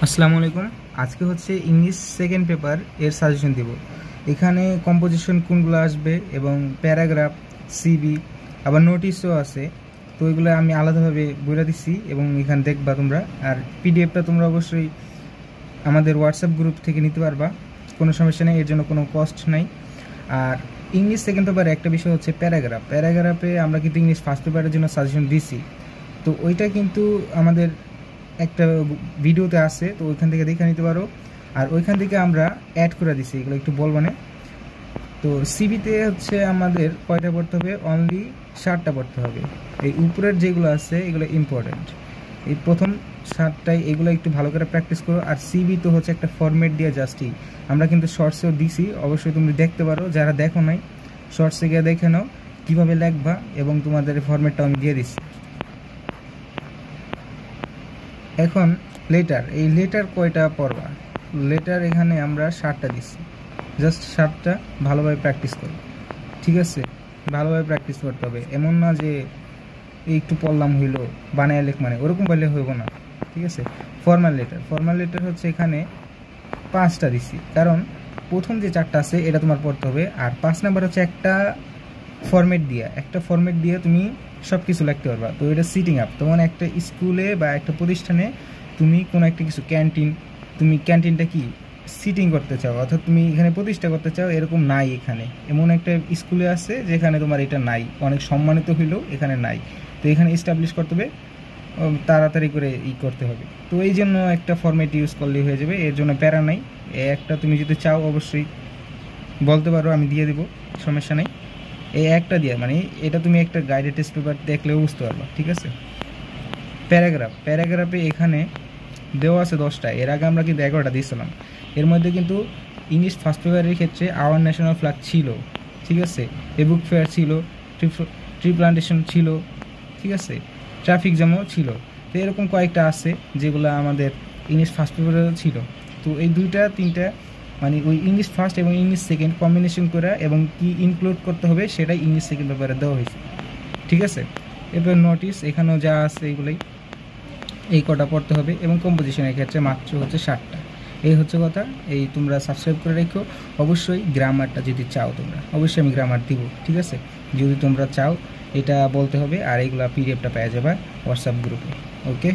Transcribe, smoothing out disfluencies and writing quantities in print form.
আসসালামু আলাইকুম। আজকে হচ্ছে ইংলিশ সেকেন্ড পেপার এর সাজেশন দিব। এখানে কম্পোজিশন কোনগুলো আসবে এবং প্যারাগ্রাফ, সিবি, আবার নোটিশও আছে। তো এগুলো আমি আলাদাভাবে বলে দিচ্ছি এবং এখানে দেখবা তোমরা। আর পিডিএফটা তোমরা অবশ্যই আমাদের হোয়াটসঅ্যাপ গ্রুপ থেকে নিতে পারবা, কোনো সমস্যা নেই, এর জন্য কোনো কস্ট নাই। আর ইংলিশ সেকেন্ড পেপারে একটা বিষয় হচ্ছে প্যারাগ্রাফে আমরা কিন্তু ইংলিশ ফার্স্ট পেপারের জন্য সাজেশন দিছি। তো ওইটা কিন্তু আমাদের একটা ভিডিওতে আছে, তো ওইখান থেকে দেখে নিতে পারো। আর ওইখান থেকে আমরা অ্যাড করে দিছি, এগুলো একটু বলবো না। তো সিবিতে হচ্ছে আমাদের কয়টা পড়তে হবে? অনলি 7টা পড়তে হবে। এই উপরের যেগুলো আছে এগুলো ইম্পর্টেন্ট, এই প্রথম 7টাই, এগুলো একটু ভালো করে প্র্যাকটিস করো। আর সিবি তো হচ্ছে একটা ফরম্যাট দিয়ে জাস্টই, আমরা কিন্তু শর্টসেও দিছি, অবশ্যই তুমি দেখতে পারো। যারা দেখো নাই, শর্টসে গিয়ে দেখে নাও কীভাবে লিখবা, এবং তোমাদের ফরম্যাটটা আমি দিয়ে দিচ্ছি। এখন লেটার, এই লেটার কয়টা পড়বা? লেটার এখানে আমরা 7টা দিচ্ছি, জাস্ট 7টা। ভালোভাবে প্র্যাকটিস করো, ঠিক আছে? ভালোভাবে প্র্যাকটিস করতে হবে, এমন না যে একটু পড়লাম হইলো বানায় লেখ, মানে ওরকম বললে হইব না, ঠিক আছে? ফর্মাল লেটার হচ্ছে এখানে 5টা দিচ্ছি, কারণ প্রথম যে 4টা আছে এটা তোমার পড়তে হবে। আর 5 নাম্বার হচ্ছে একটা ফরম্যাট দিয়ে তুমি সব কিছু লিখতে পারবা। তো এটা সিটিং আপ, তোমার একটা স্কুলে বা একটা প্রতিষ্ঠানে তুমি কোনো একটা কিছু তুমি ক্যান্টিনটা কি সিটিং করতে চাও, অর্থাৎ তুমি এখানে প্রতিষ্ঠা করতে চাও, এরকম নাই এখানে। এমন একটা স্কুলে আছে যেখানে তোমার এটা নাই, অনেক সম্মানিত হইলেও এখানে নাই। তো এখানে এস্টাবলিশ করতে হবে, তাড়াতাড়ি করে করতে হবে। তো এই জন্য একটা ফরম্যাট ইউজ করলেই হয়ে যাবে, এর জন্য প্যারা নাই। একটা তুমি যদি চাও অবশ্যই বলতে পারো, আমি দিয়ে দেবো, সমস্যা নেই। এই একটা দিয়ে, মানে এটা তুমি একটা গাইডেড টেস্ট পেপার দেখলেও বুঝতে পারবা, ঠিক আছে? প্যারাগ্রাফে এখানে দেওয়া আছে 10টা, এর আগে আমরা কিন্তু 11টা দিয়েছিলাম। এর মধ্যে কিন্তু ইংলিশ ফার্স্ট পেপারের ক্ষেত্রে আওয়ার ন্যাশনাল ফ্ল্যাগ ছিল, ঠিক আছে? এ বুক ফেয়ার ছিল, ট্রি প্লান্টেশন ছিল, ঠিক আছে? ট্রাফিক জ্যামও ছিল। তো এরকম কয়েকটা আছে যেগুলো আমাদের ইংলিশ ফার্স্ট পেপারে ছিল। তো এই 2টা 3টা, মানে ওই ইংলিশ ফার্স্ট এবং ইংলিশ সেকেন্ড কম্বিনেশন করে এবং কি ইনক্লুড করতে হবে সেটাই ইংলিশ সেকেন্ড পেপারে দেওয়া হয়েছে, ঠিক আছে? এরপর নোটিস, এখানেও যা আছে এগুলোই, এই কটা পড়তে হবে। এবং কম্পোজিশনের ক্ষেত্রে মাত্র হচ্ছে 7টা। এই হচ্ছে কথা। এই তোমরা সাবস্ক্রাইব করে রেখো। অবশ্যই গ্রামারটা যদি চাও তোমরা, অবশ্যই আমি গ্রামার দিব, ঠিক আছে? যদি তোমরা চাও এটা বলতে হবে। আর এইগুলা পিডিএফটা পেয়ে যাবে হোয়াটসঅ্যাপ গ্রুপে। ওকে।